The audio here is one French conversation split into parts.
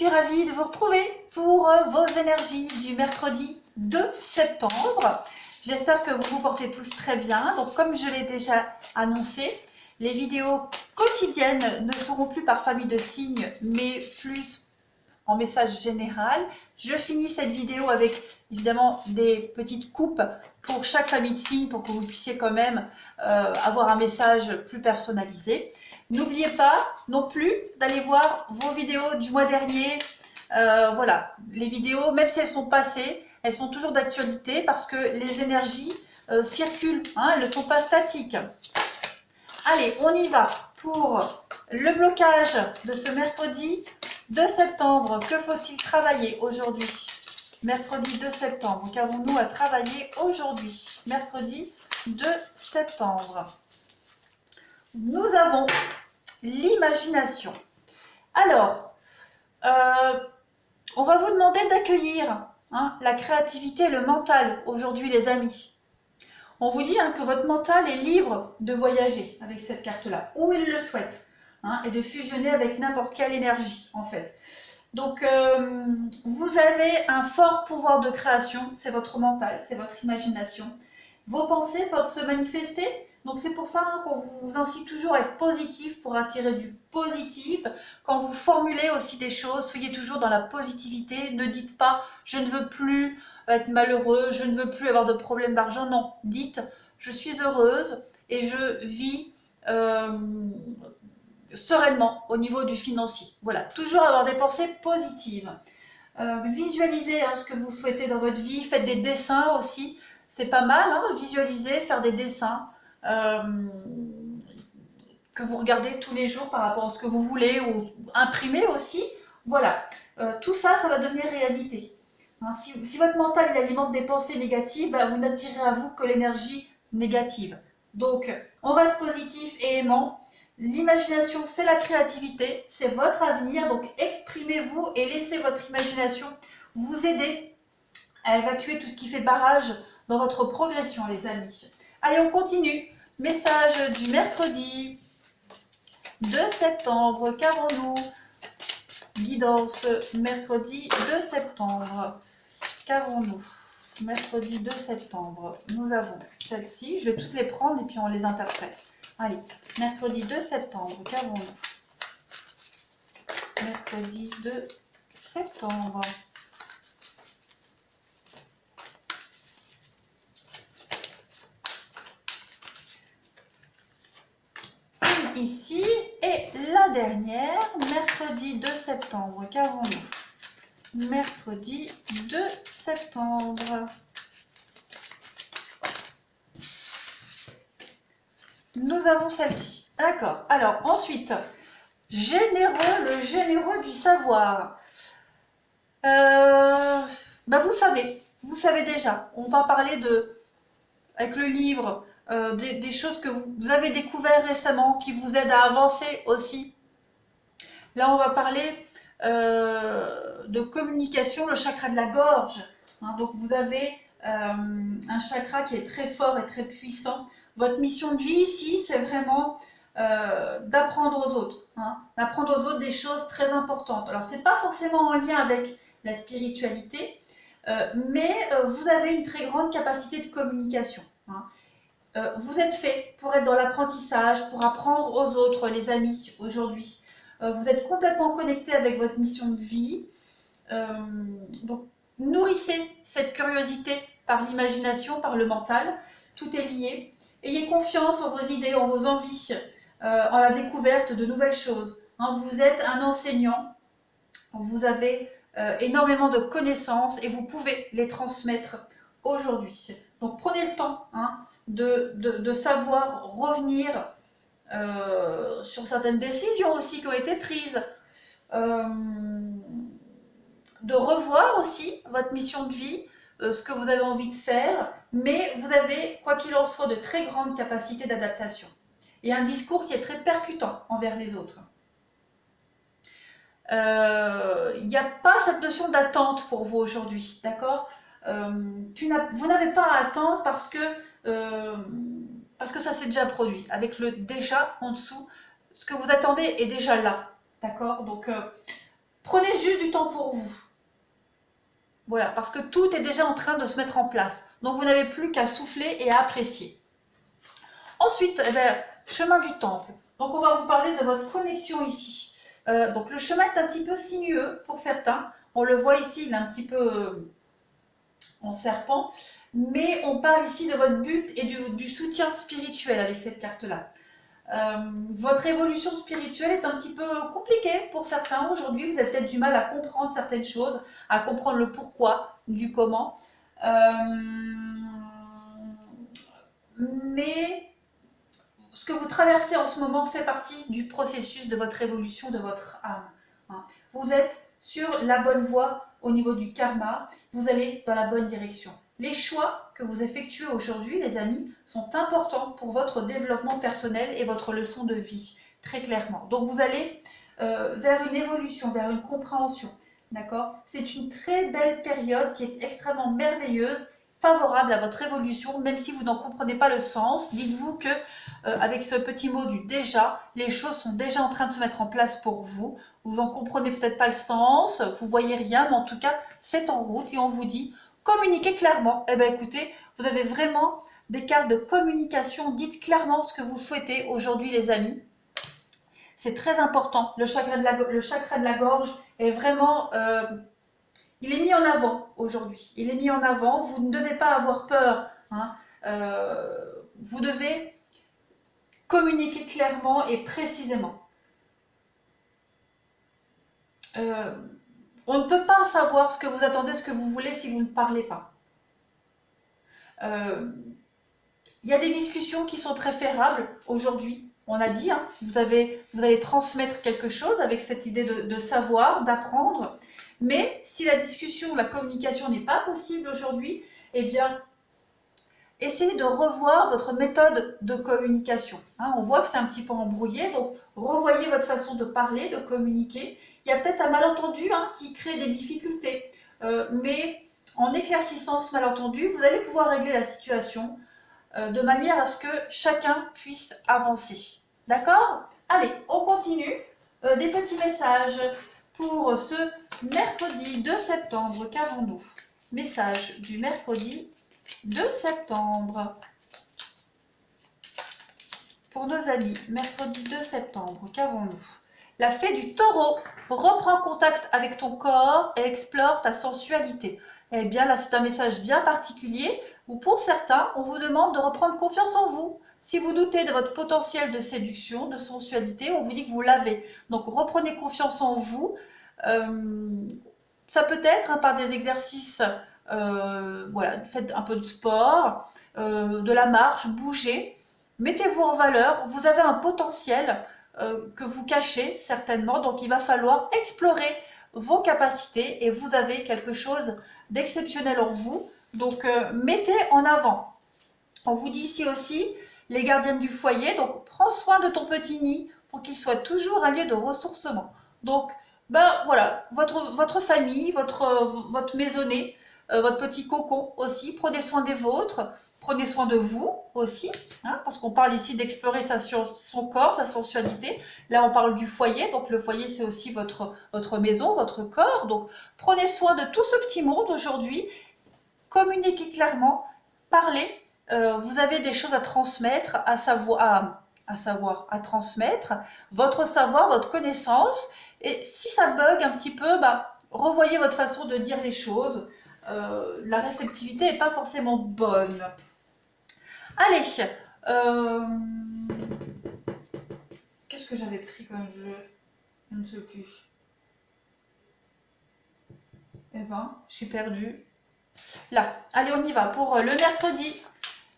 suis ravie de vous retrouver pour vos énergies du mercredi 2 septembre. J'espère que vous vous portez tous très bien. Donc comme je l'ai déjà annoncé, les vidéos quotidiennes ne seront plus par famille de signes, mais plus en message général. Je finis cette vidéo avec évidemment des petites coupes pour chaque famille de signes pour que vous puissiez quand même avoir un message plus personnalisé. N'oubliez pas non plus d'aller voir vos vidéos du mois dernier. Voilà, les vidéos, même si elles sont passées, elles sont toujours d'actualité parce que les énergies circulent, hein, elles ne sont pas statiques. Allez, on y va pour le blocage de ce mercredi 2 septembre. Que faut-il travailler aujourd'hui? Mercredi 2 septembre. Qu'avons-nous à travailler aujourd'hui? Mercredi 2 septembre. Nous avons l'imagination. Alors, on va vous demander d'accueillir la créativité et le mental aujourd'hui, les amis. On vous dit que votre mental est libre de voyager avec cette carte-là, où il le souhaite, et de fusionner avec n'importe quelle énergie, en fait. Donc, vous avez un fort pouvoir de création, c'est votre mental, c'est votre imagination. Vos pensées peuvent se manifester, donc c'est pour ça qu'on vous incite toujours à être positif pour attirer du positif. Quand vous formulez aussi des choses, soyez toujours dans la positivité, ne dites pas « je ne veux plus être malheureux, je ne veux plus avoir de problème d'argent ». Non, dites « je suis heureuse et je vis sereinement au niveau du financier ». Voilà, toujours avoir des pensées positives. Visualisez ce que vous souhaitez dans votre vie, faites des dessins aussi. C'est pas mal, visualiser, faire des dessins que vous regardez tous les jours par rapport à ce que vous voulez ou imprimer aussi. Voilà, tout ça, ça va devenir réalité. Si votre mental il alimente des pensées négatives, vous n'attirez à vous que l'énergie négative. Donc, on reste positif et aimant. L'imagination, c'est la créativité, c'est votre avenir. Donc, exprimez-vous et laissez votre imagination vous aider à évacuer tout ce qui fait barrage dans votre progression, les amis. Allez, on continue. Message du mercredi 2 septembre. Qu'avons-nous? Guidance mercredi 2 septembre. Qu'avons-nous? Mercredi 2 septembre. Nous avons celle-ci. Je vais toutes les prendre et puis on les interprète. Allez, mercredi 2 septembre. Qu'avons-nous? Mercredi 2 septembre. Ici, et la dernière, mercredi 2 septembre. Qu'avons-nous? Mercredi 2 septembre. Nous avons celle-ci. D'accord. Alors, ensuite, généreux, le généreux du savoir. Vous savez déjà. On va parler avec le livre, des choses que vous avez découvertes récemment, qui vous aident à avancer aussi. Là, on va parler de communication, le chakra de la gorge. Donc, vous avez un chakra qui est très fort et très puissant. Votre mission de vie ici, c'est vraiment d'apprendre aux autres. D'apprendre aux autres des choses très importantes. Alors, ce n'est pas forcément en lien avec la spiritualité, mais vous avez une très grande capacité de communication. Vous êtes fait pour être dans l'apprentissage, pour apprendre aux autres, les amis, aujourd'hui. Vous êtes complètement connecté avec votre mission de vie. Donc, nourrissez cette curiosité par l'imagination, par le mental. Tout est lié. Ayez confiance en vos idées, en vos envies, en la découverte de nouvelles choses. Vous êtes un enseignant. Vous avez énormément de connaissances et vous pouvez les transmettre aujourd'hui. Donc, prenez le temps de savoir revenir sur certaines décisions aussi qui ont été prises, de revoir aussi votre mission de vie, ce que vous avez envie de faire, mais vous avez, quoi qu'il en soit, de très grandes capacités d'adaptation et un discours qui est très percutant envers les autres. Il n'y a pas cette notion d'attente pour vous aujourd'hui, d'accord? Vous n'avez pas à attendre parce que ça s'est déjà produit. Avec le déjà en dessous, ce que vous attendez est déjà là, d'accord? Donc, Prenez juste du temps pour vous. Voilà, parce que tout est déjà en train de se mettre en place. Donc vous n'avez plus qu'à souffler et à apprécier. Ensuite, eh bien, chemin du temple. Donc on va vous parler de votre connexion ici. Donc le chemin est un petit peu sinueux pour certains. On le voit ici, il est un petit peu en serpent. Mais on parle ici de votre but et du soutien spirituel avec cette carte-là. Votre évolution spirituelle est un petit peu compliquée pour certains. Aujourd'hui, vous avez peut-être du mal à comprendre certaines choses, à comprendre le pourquoi, du comment. Mais ce que vous traversez en ce moment fait partie du processus de votre évolution, de votre âme. Vous êtes sur la bonne voie au niveau du karma, vous allez dans la bonne direction. Les choix que vous effectuez aujourd'hui, les amis, sont importants pour votre développement personnel et votre leçon de vie, très clairement. Donc vous allez vers une évolution, vers une compréhension, d'accord? C'est une très belle période qui est extrêmement merveilleuse, favorable à votre évolution, même si vous n'en comprenez pas le sens. Dites-vous que avec ce petit mot du déjà, les choses sont déjà en train de se mettre en place pour vous. Vous n'en comprenez peut-être pas le sens, vous voyez rien, mais en tout cas, c'est en route et on vous dit communiquez clairement. Eh bien écoutez, vous avez vraiment des cartes de communication. Dites clairement ce que vous souhaitez aujourd'hui, les amis. C'est très important. Le chakra de la gorge est vraiment... il est mis en avant aujourd'hui. Il est mis en avant. Vous ne devez pas avoir peur. Vous devez communiquer clairement et précisément. On ne peut pas savoir ce que vous attendez, ce que vous voulez si vous ne parlez pas. Il y a des discussions qui sont préférables aujourd'hui. On a dit, vous allez transmettre quelque chose avec cette idée de savoir, d'apprendre. Mais si la discussion, la communication n'est pas possible aujourd'hui, eh bien, essayez de revoir votre méthode de communication. On voit que c'est un petit peu embrouillé, donc revoyez votre façon de parler, de communiquer. Il y a peut-être un malentendu qui crée des difficultés, mais en éclaircissant ce malentendu, vous allez pouvoir régler la situation de manière à ce que chacun puisse avancer. D'accord? Allez, on continue. Des petits messages pour ce mercredi 2 septembre. Qu'avons-nous? Message du mercredi 2 septembre. Pour nos amis, mercredi 2 septembre, qu'avons-nous? La fée du taureau. Reprends contact avec ton corps et explore ta sensualité. Eh bien là, c'est un message bien particulier où pour certains, on vous demande de reprendre confiance en vous. Si vous doutez de votre potentiel de séduction, de sensualité, on vous dit que vous l'avez. Donc reprenez confiance en vous. Ça peut être par des exercices, voilà, faites un peu de sport, de la marche, bougez. Mettez-vous en valeur. Vous avez un potentiel que vous cachez certainement. Donc il va falloir explorer vos capacités et vous avez quelque chose d'exceptionnel en vous. Donc mettez en avant. On vous dit ici aussi, les gardiennes du foyer, donc prends soin de ton petit nid pour qu'il soit toujours un lieu de ressourcement. Donc voilà, votre famille, votre maisonnée, votre petit cocon aussi, prenez soin des vôtres, prenez soin de vous aussi, parce qu'on parle ici d'explorer son corps, sa sensualité. Là, on parle du foyer, donc le foyer, c'est aussi votre maison, votre corps. Donc, prenez soin de tout ce petit monde aujourd'hui, communiquez clairement, parlez. Vous avez des choses à transmettre, à transmettre, votre savoir, votre connaissance. Et si ça bug un petit peu, revoyez votre façon de dire les choses. La réceptivité n'est pas forcément bonne. Allez, qu'est-ce que j'avais pris comme jeu? Je ne sais plus. Eh ben, je suis perdue. Là, allez, on y va pour le mercredi.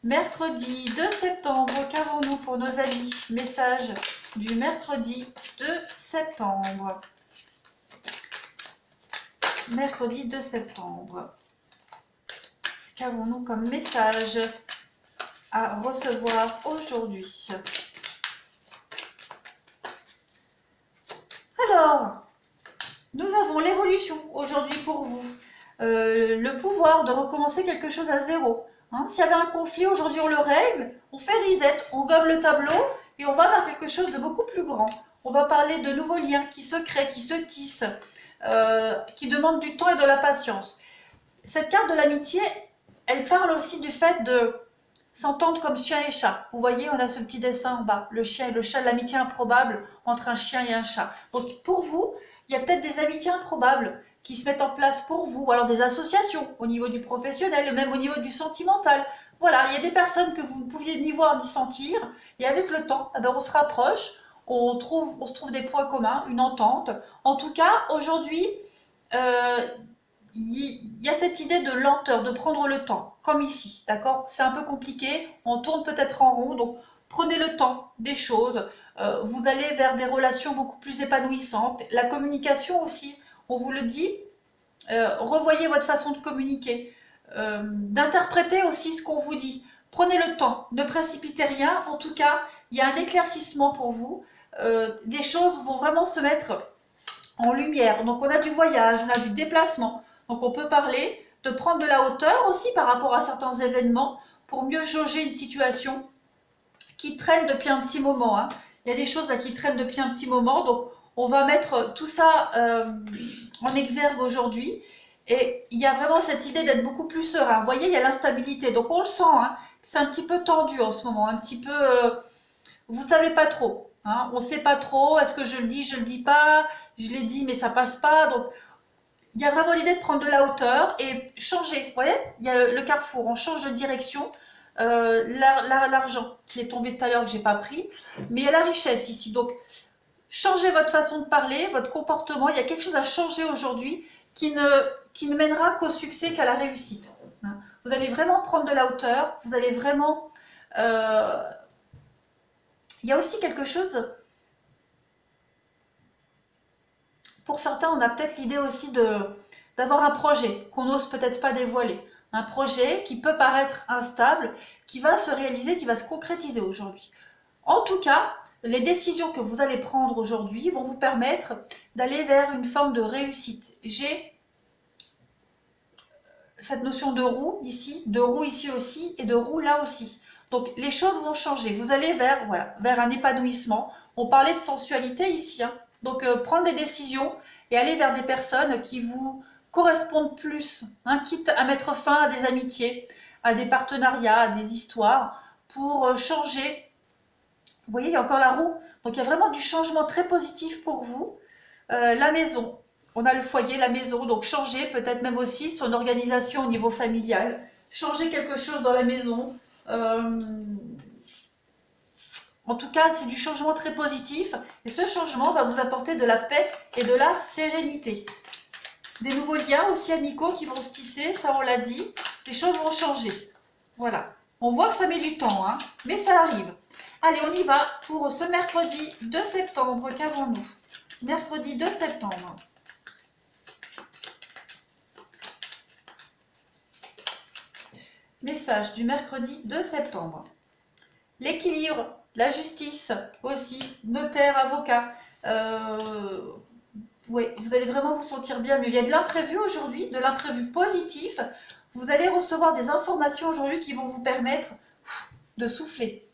Mercredi 2 septembre, qu'avons-nous pour nos amis? Message du mercredi 2 septembre. Mercredi 2 septembre. Qu'avons-nous comme message à recevoir aujourd'hui? Alors, nous avons l'évolution aujourd'hui pour vous. Le pouvoir de recommencer quelque chose à zéro. S'il y avait un conflit, aujourd'hui on le règle, on fait reset, on gomme le tableau et on va vers quelque chose de beaucoup plus grand. On va parler de nouveaux liens qui se créent, qui se tissent. qui demande du temps et de la patience. Cette carte de l'amitié, elle parle aussi du fait de s'entendre comme chien et chat. Vous voyez, on a ce petit dessin en bas, le chien et le chat, l'amitié improbable entre un chien et un chat. Donc pour vous, il y a peut-être des amitiés improbables qui se mettent en place pour vous, ou alors des associations au niveau du professionnel, même au niveau du sentimental. Voilà, il y a des personnes que vous ne pouviez ni voir ni sentir, et avec le temps, eh ben, on se rapproche, on se trouve des points communs, une entente. En tout cas, aujourd'hui, euh, il y a cette idée de lenteur, de prendre le temps, comme ici, d'accord? C'est un peu compliqué, on tourne peut-être en rond, donc prenez le temps des choses, vous allez vers des relations beaucoup plus épanouissantes. La communication aussi, on vous le dit, revoyez votre façon de communiquer, d'interpréter aussi ce qu'on vous dit. Prenez le temps, ne précipitez rien, en tout cas, il y a un éclaircissement pour vous, des choses vont vraiment se mettre en lumière. Donc on a du voyage, on a du déplacement. Donc on peut parler de prendre de la hauteur aussi par rapport à certains événements pour mieux jauger une situation qui traîne depuis un petit moment. Hein. Il y a des choses là qui traînent depuis un petit moment. Donc on va mettre tout ça en exergue aujourd'hui. Et il y a vraiment cette idée d'être beaucoup plus serein. Vous voyez, il y a l'instabilité. Donc on le sent, hein, c'est un petit peu tendu en ce moment. Un petit peu... vous ne savez pas trop. Hein, on ne sait pas trop. Est-ce que je le dis, je ne le dis pas? Je l'ai dit, mais ça passe pas. Donc, il y a vraiment l'idée de prendre de la hauteur et changer. Vous voyez, il y a le carrefour, on change de direction. L'argent qui est tombé tout à l'heure que j'ai pas pris, mais il y a la richesse ici. Donc, changez votre façon de parler, votre comportement. Il y a quelque chose à changer aujourd'hui qui ne mènera qu'au succès, qu'à la réussite. Hein. Vous allez vraiment prendre de la hauteur. Vous allez vraiment... il y a aussi quelque chose... Pour certains, on a peut-être l'idée aussi d'avoir un projet qu'on n'ose peut-être pas dévoiler. Un projet qui peut paraître instable, qui va se réaliser, qui va se concrétiser aujourd'hui. En tout cas, les décisions que vous allez prendre aujourd'hui vont vous permettre d'aller vers une forme de réussite. J'ai cette notion de roue ici aussi et de roue là aussi. Donc les choses vont changer. Vous allez vers, voilà, vers un épanouissement. On parlait de sensualité ici. Hein. Donc prendre des décisions et aller vers des personnes qui vous correspondent plus, hein, quitte à mettre fin à des amitiés, à des partenariats, à des histoires, pour changer. Vous voyez, il y a encore la roue. Donc il y a vraiment du changement très positif pour vous. La maison, on a le foyer, la maison, donc changer peut-être même aussi son organisation au niveau familial, changer quelque chose dans la maison. En tout cas, c'est du changement très positif et ce changement va vous apporter de la paix et de la sérénité. Des nouveaux liens aussi amicaux qui vont se tisser, ça on l'a dit, les choses vont changer. Voilà, on voit que ça met du temps, hein, mais ça arrive. Allez, on y va pour ce mercredi 2 septembre, qu'avons-nous? Mercredi 2 septembre. Message du mercredi 2 septembre. L'équilibre, la justice aussi, notaire, avocat. Oui, vous allez vraiment vous sentir bien mieux. Il y a de l'imprévu aujourd'hui, de l'imprévu positif. Vous allez recevoir des informations aujourd'hui qui vont vous permettre de souffler.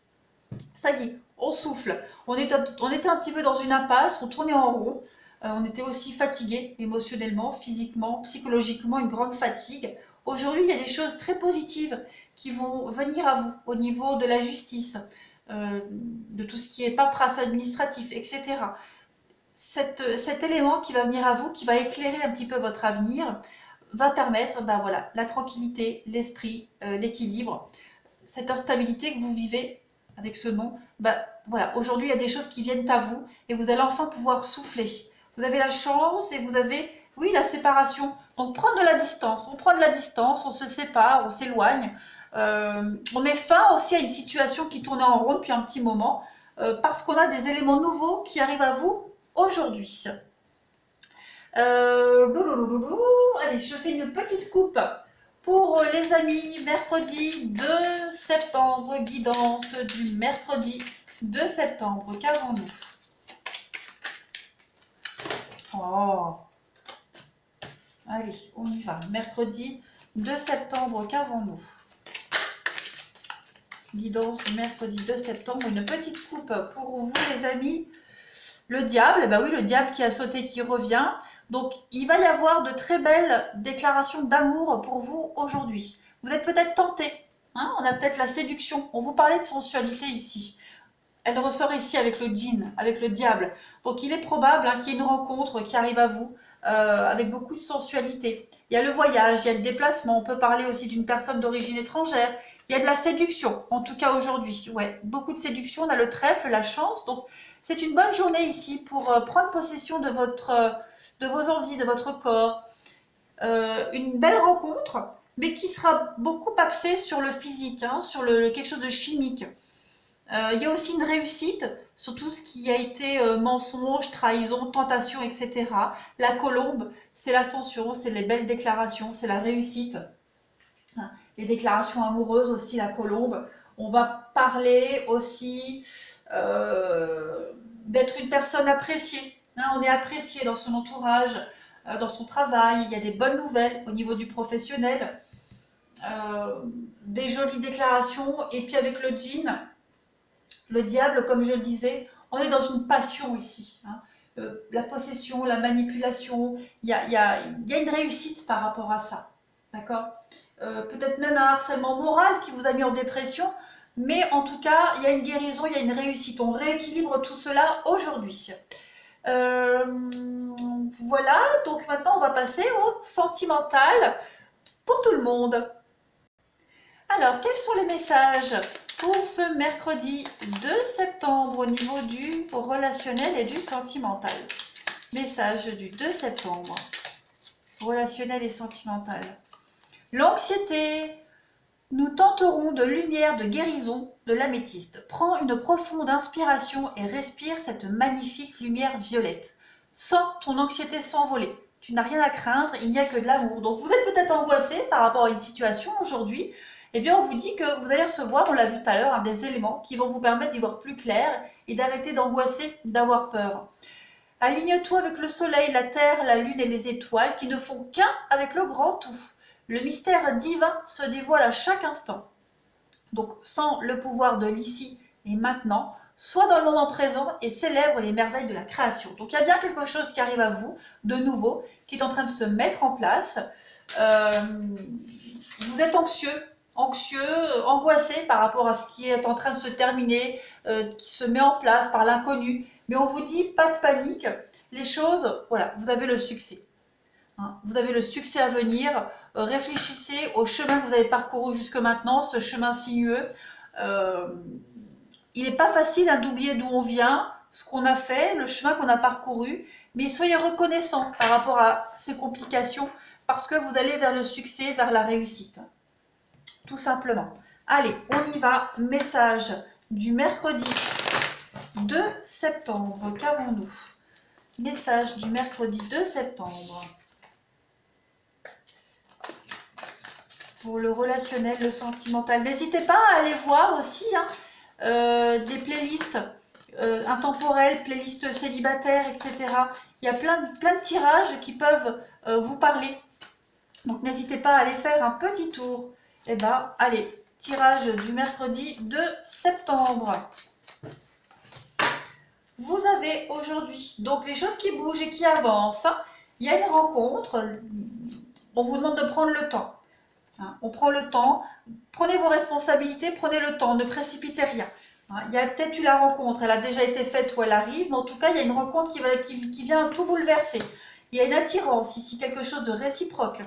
Ça y est, on souffle. On était un petit peu dans une impasse, on tournait en rond. On était aussi fatigué émotionnellement, physiquement, psychologiquement, une grande fatigue. Aujourd'hui, il y a des choses très positives qui vont venir à vous au niveau de la justice, de tout ce qui est paperasse administratif, etc. Cet élément qui va venir à vous, qui va éclairer un petit peu votre avenir, va permettre voilà, la tranquillité, l'esprit, l'équilibre, cette instabilité que vous vivez avec ce nom. Voilà, aujourd'hui, il y a des choses qui viennent à vous et vous allez enfin pouvoir souffler. Vous avez la chance et vous avez, oui, la séparation. Donc, prendre de la distance. On prend de la distance, on se sépare, on s'éloigne. On met fin aussi à une situation qui tournait en rond depuis un petit moment parce qu'on a des éléments nouveaux qui arrivent à vous aujourd'hui. Allez, je fais une petite coupe pour les amis. Mercredi 2 septembre, guidance du mercredi 2 septembre. Qu'avons-nous? Oh. Allez, on y va. Mercredi 2 septembre, qu'avons-nous? Guidance du mercredi 2 septembre. Une petite coupe pour vous, les amis. Le diable, bah oui, le diable qui a sauté, qui revient. Donc, il va y avoir de très belles déclarations d'amour pour vous aujourd'hui. Vous êtes peut-être tenté, hein, on a peut-être la séduction. On vous parlait de sensualité ici. Elle ressort ici avec le djinn, avec le diable. Donc, il est probable hein, qu'il y ait une rencontre qui arrive à vous avec beaucoup de sensualité. Il y a le voyage, il y a le déplacement. On peut parler aussi d'une personne d'origine étrangère. Il y a de la séduction, en tout cas aujourd'hui. Ouais, beaucoup de séduction. On a le trèfle, la chance. Donc, c'est une bonne journée ici pour prendre possession de de vos envies, de votre corps. Une belle rencontre, mais qui sera beaucoup axée sur le physique, hein, sur quelque chose de chimique. Il y a aussi une réussite sur tout ce qui a été mensonge, trahison, tentation, etc. La colombe, c'est l'ascension, c'est les belles déclarations, c'est la réussite. Les déclarations amoureuses aussi, la colombe. On va parler aussi d'être une personne appréciée. Hein, on est apprécié dans son entourage, dans son travail. Il y a des bonnes nouvelles au niveau du professionnel. Des jolies déclarations. Et puis avec le djinn, le diable, comme je le disais, on est dans une passion ici. Hein. La possession, la manipulation, il y a une réussite par rapport à ça. D'accord. Peut-être même un harcèlement moral qui vous a mis en dépression, mais en tout cas, il y a une guérison, il y a une réussite. On rééquilibre tout cela aujourd'hui. Voilà, donc maintenant on va passer au sentimental pour tout le monde. Alors, quels sont les messages pour ce mercredi 2 septembre au niveau du relationnel et du sentimental? Message du 2 septembre, relationnel et sentimental. L'anxiété. Nous tenterons de lumière de guérison de l'améthyste. Prends une profonde inspiration et respire cette magnifique lumière violette. Sens ton anxiété s'envoler. Tu n'as rien à craindre, il n'y a que de l'amour. Donc vous êtes peut-être angoissé par rapport à une situation aujourd'hui. Eh bien on vous dit que vous allez recevoir, on l'a vu tout à l'heure, des éléments qui vont vous permettre d'y voir plus clair et d'arrêter d'angoisser, d'avoir peur. Aligne-toi avec le soleil, la terre, la lune et les étoiles qui ne font qu'un avec le grand tout. Le mystère divin se dévoile à chaque instant. Donc, sens le pouvoir de l'ici et maintenant, sois dans le moment présent et célèbre les merveilles de la création. Donc, il y a bien quelque chose qui arrive à vous, de nouveau, qui est en train de se mettre en place. Vous êtes anxieux, angoissé par rapport à ce qui est en train de se terminer, qui se met en place par l'inconnu. Mais on vous dit, pas de panique, les choses, voilà, vous avez le succès. Vous avez le succès à venir, réfléchissez au chemin que vous avez parcouru jusque maintenant, ce chemin sinueux. Il n'est pas facile d'oublier d'où on vient, ce qu'on a fait, le chemin qu'on a parcouru, mais soyez reconnaissants par rapport à ces complications, parce que vous allez vers le succès, vers la réussite. Tout simplement. Allez, on y va. Message du mercredi 2 septembre. Qu'avons-nous? Message du mercredi 2 septembre. Pour le relationnel, le sentimental. N'hésitez pas à aller voir aussi des playlists intemporelles, playlists célibataires, etc. Il y a plein de tirages qui peuvent vous parler. Donc n'hésitez pas à aller faire un petit tour. Et bien, allez, tirage du mercredi 2 septembre. Vous avez aujourd'hui donc les choses qui bougent et qui avancent. Il y a une rencontre. On vous demande de prendre le temps. On prend le temps, prenez vos responsabilités, prenez le temps, ne précipitez rien. Il y a peut-être eu la rencontre, elle a déjà été faite ou elle arrive, mais en tout cas, il y a une rencontre qui vient tout bouleverser. Il y a une attirance ici, quelque chose de réciproque.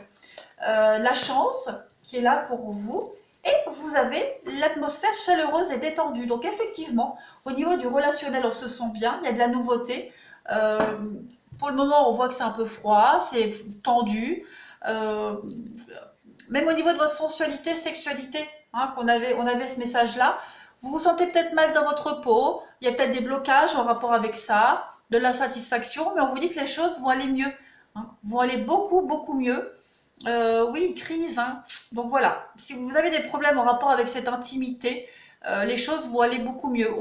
La chance qui est là pour vous, et vous avez l'atmosphère chaleureuse et détendue. Donc effectivement, au niveau du relationnel, on se sent bien, il y a de la nouveauté. Pour le moment, on voit que c'est un peu froid, c'est tendu. Même au niveau de votre sensualité, sexualité, on avait ce message-là. Vous vous sentez peut-être mal dans votre peau, il y a peut-être des blocages en rapport avec ça, de l'insatisfaction, mais on vous dit que les choses vont aller mieux, vont aller beaucoup, beaucoup mieux. Oui, crise, donc voilà, si vous avez des problèmes en rapport avec cette intimité, les choses vont aller beaucoup mieux.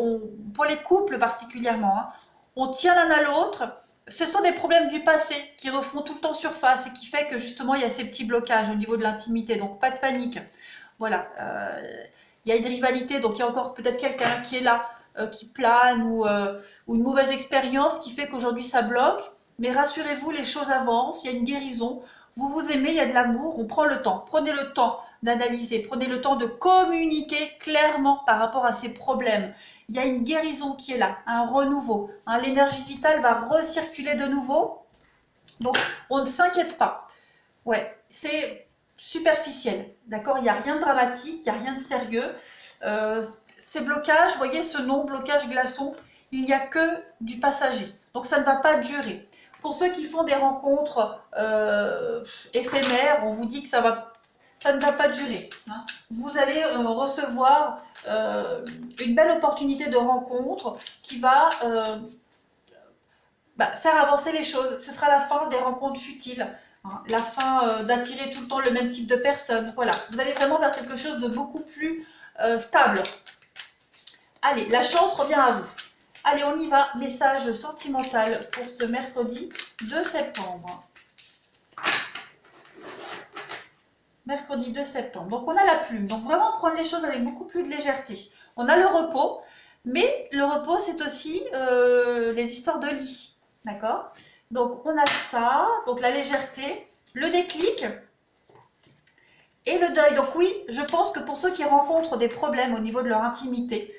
Pour les couples particulièrement, on tient l'un à l'autre. Ce sont des problèmes du passé qui refont tout le temps surface et qui fait que justement il y a ces petits blocages au niveau de l'intimité, donc pas de panique. Voilà, il y a une rivalité, donc il y a encore peut-être quelqu'un qui est là, qui plane ou une mauvaise expérience qui fait qu'aujourd'hui ça bloque. Mais rassurez-vous, les choses avancent, il y a une guérison. Vous vous aimez, il y a de l'amour, on prend le temps. Prenez le temps d'analyser, prenez le temps de communiquer clairement par rapport à ces problèmes. Il y a une guérison qui est là, un renouveau. Hein, l'énergie vitale va recirculer de nouveau. Donc, on ne s'inquiète pas. Ouais, c'est superficiel, d'accord? Il n'y a rien de dramatique, il n'y a rien de sérieux. Ces blocages, vous voyez ce nom, blocage glaçon, il n'y a que du passager. Donc ça ne va pas durer. Pour ceux qui font des rencontres éphémères, on vous dit que ça ne va pas durer. Hein. Vous allez recevoir une belle opportunité de rencontre qui va faire avancer les choses. Ce sera la fin des rencontres futiles. Hein, la fin d'attirer tout le temps le même type de personne. Voilà, vous allez vraiment vers quelque chose de beaucoup plus stable. Allez, la chance revient à vous. Allez, on y va. Message sentimental pour ce mercredi 2 septembre. Mercredi 2 septembre. Donc, on a la plume. Donc, vraiment prendre les choses avec beaucoup plus de légèreté. On a le repos, mais le repos, c'est aussi les histoires de lit. D'accord? Donc, on a ça. Donc, la légèreté, le déclic et le deuil. Donc, oui, je pense que pour ceux qui rencontrent des problèmes au niveau de leur intimité,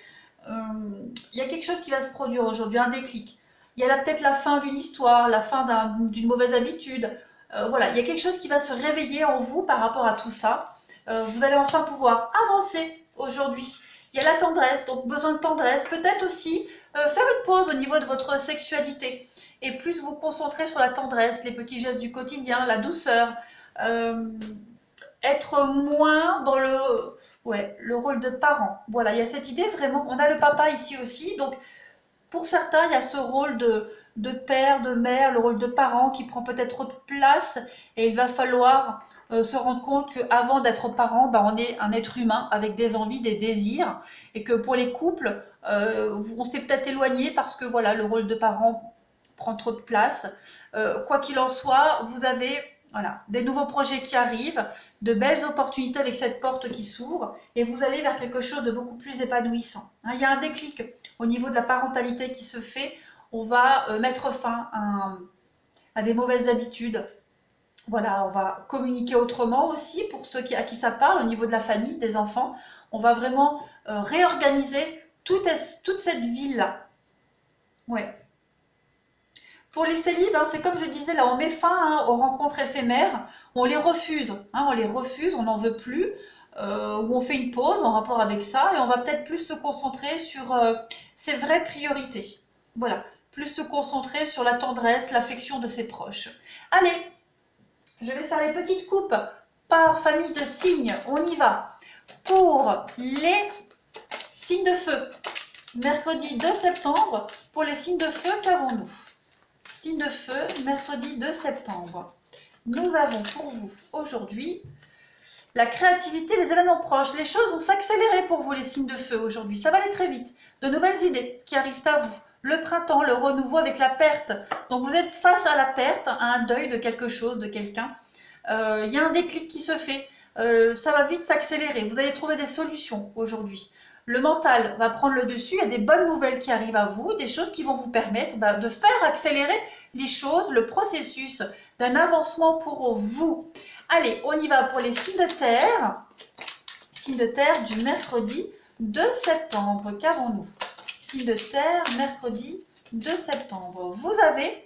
il y a quelque chose qui va se produire aujourd'hui, un déclic. Il y a peut-être la fin d'une histoire, la fin d'une mauvaise habitude. Voilà, il y a quelque chose qui va se réveiller en vous par rapport à tout ça. Vous allez enfin pouvoir avancer aujourd'hui. Il y a la tendresse, donc besoin de tendresse. Peut-être aussi faire une pause au niveau de votre sexualité et plus vous concentrer sur la tendresse, les petits gestes du quotidien, la douceur. Être moins dans le rôle de parent. Voilà, il y a cette idée vraiment, on a le papa ici aussi, donc pour certains, il y a ce rôle de père, de mère, le rôle de parent qui prend peut-être trop de place et il va falloir se rendre compte qu'avant d'être parent, on est un être humain avec des envies, des désirs et que pour les couples, on s'est peut-être éloigné parce que voilà, le rôle de parent prend trop de place. Quoi qu'il en soit, vous avez des nouveaux projets qui arrivent, de belles opportunités avec cette porte qui s'ouvre et vous allez vers quelque chose de beaucoup plus épanouissant. Hein, il y a un déclic au niveau de la parentalité qui se fait. On va mettre fin à des mauvaises habitudes. Voilà, on va communiquer autrement aussi pour ceux à qui ça parle au niveau de la famille, des enfants. On va vraiment réorganiser toute cette ville-là. Ouais. Pour les célibes, c'est comme je disais, là on met fin aux rencontres éphémères, on les refuse, on n'en veut plus, ou on fait une pause en rapport avec ça et on va peut-être plus se concentrer sur ses vraies priorités. Voilà, plus se concentrer sur la tendresse, l'affection de ses proches. Allez, je vais faire les petites coupes par famille de signes, on y va. Pour les signes de feu, mercredi 2 septembre, pour les signes de feu, qu'avons-nous ? Signe de feu, mercredi 2 septembre. Nous avons pour vous aujourd'hui la créativité, les événements proches. Les choses vont s'accélérer pour vous les signes de feu aujourd'hui. Ça va aller très vite. De nouvelles idées qui arrivent à vous. Le printemps, le renouveau avec la perte. Donc vous êtes face à la perte, à un deuil de quelque chose, de quelqu'un. Il y a un déclic qui se fait. Ça va vite s'accélérer. Vous allez trouver des solutions aujourd'hui. Le mental va prendre le dessus, il y a des bonnes nouvelles qui arrivent à vous, des choses qui vont vous permettre de faire accélérer les choses, le processus d'un avancement pour vous. Allez, on y va pour les signes de terre. Signes de terre du mercredi 2 septembre. Qu'avons-nous? Signes de terre, mercredi 2 septembre. Vous avez...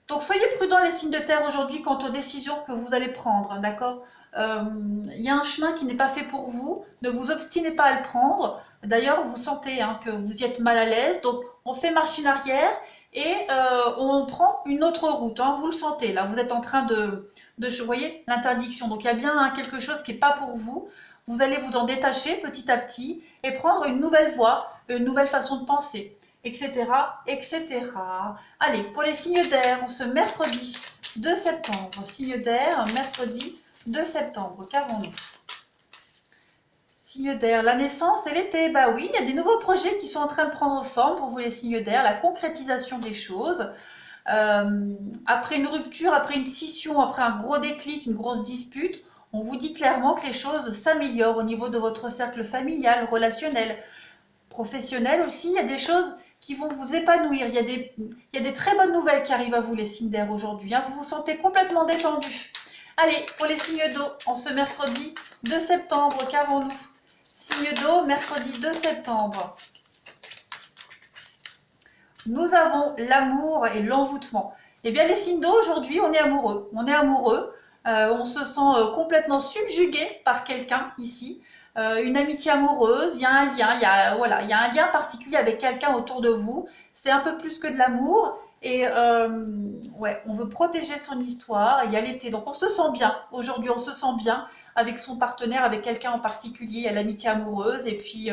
Donc soyez prudents les signes de terre aujourd'hui quant aux décisions que vous allez prendre, d'accord? Il y a un chemin qui n'est pas fait pour vous, ne vous obstinez pas à le prendre. D'ailleurs, vous sentez que vous y êtes mal à l'aise, donc on fait machine arrière et on prend une autre route. Vous le sentez, là, vous êtes en train vous voyez, l'interdiction. Donc il y a bien quelque chose qui n'est pas pour vous. Vous allez vous en détacher petit à petit et prendre une nouvelle voie, une nouvelle façon de penser, etc., etc. Allez, pour les signes d'air, ce mercredi 2 septembre, signe d'air, mercredi 2 septembre, qu'avons-nous? Signe d'air, la naissance et l'été, bah oui, il y a des nouveaux projets qui sont en train de prendre forme pour vous les signes d'air, la concrétisation des choses. Après une rupture, après une scission, après un gros déclic, une grosse dispute, on vous dit clairement que les choses s'améliorent au niveau de votre cercle familial, relationnel, professionnel aussi. Il y a des choses qui vont vous épanouir. Il y a des très bonnes nouvelles qui arrivent à vous les signes d'air aujourd'hui, hein. Vous vous sentez complètement détendu. Allez, pour les signes d'eau, en ce mercredi 2 septembre, qu'avons-nous? Signe d'eau, mercredi 2 septembre. Nous avons l'amour et l'envoûtement. Eh bien, les signes d'eau, aujourd'hui, on est amoureux. On est amoureux. On se sent complètement subjugué par quelqu'un ici. Une amitié amoureuse, il y a un lien, voilà, il y a un lien particulier avec quelqu'un autour de vous. C'est un peu plus que de l'amour. Et ouais, on veut protéger son histoire. Il y a l'été, donc on se sent bien. Aujourd'hui, on se sent bien avec son partenaire, avec quelqu'un en particulier. Il y a l'amitié amoureuse. Et puis,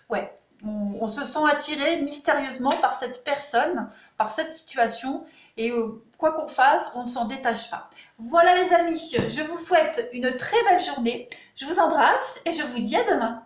ouais, on se sent attiré mystérieusement par cette personne, par cette situation. Et quoi qu'on fasse, on ne s'en détache pas. Voilà les amis, je vous souhaite une très belle journée. Je vous embrasse et je vous dis à demain.